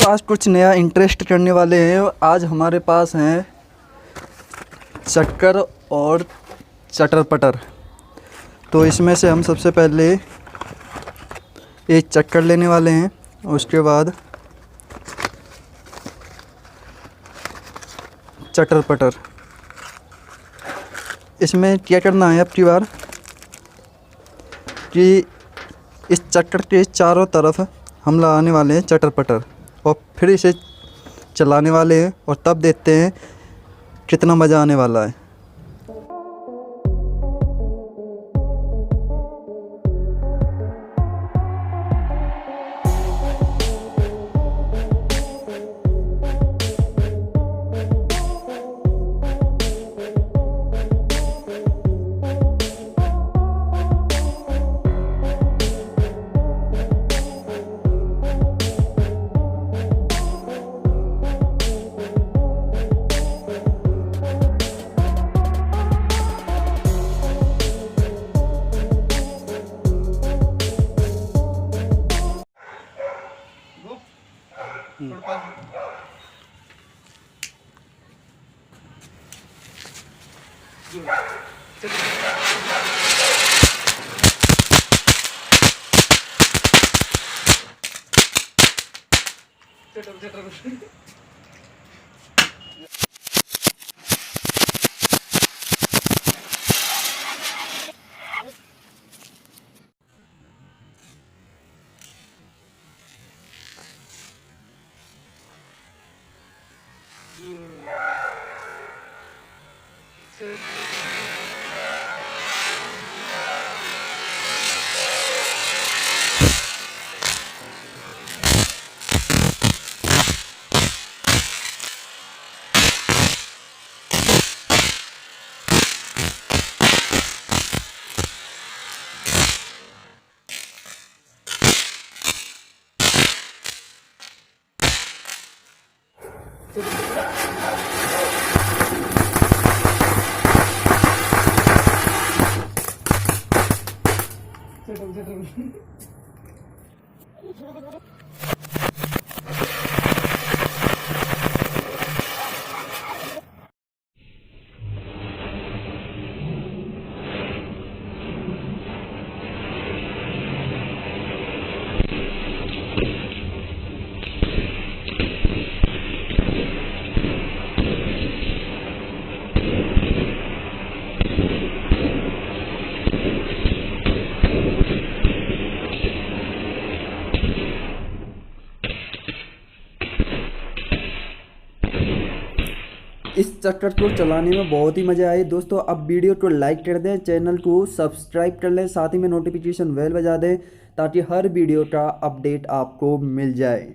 आज कुछ नया इंटरेस्ट करने वाले हैं। आज हमारे पास हैं चक्कर और चटर पटर। तो इसमें से हम सबसे पहले एक चक्कर लेने वाले हैं और उसके बाद चटर पटर। इसमें क्या करना है अब की बार कि इस चक्कर के चारों तरफ हम लगाने वाले हैं चटर पटर और फिर इसे चलाने वाले हैं और तब देखते हैं कितना मज़ा आने वाला है। इस चक्कर को चलाने में बहुत ही मज़ा आए दोस्तों। अब वीडियो को लाइक कर दें, चैनल को सब्सक्राइब कर लें, साथ ही में नोटिफिकेशन बेल बजा दें ताकि हर वीडियो का अपडेट आपको मिल जाए।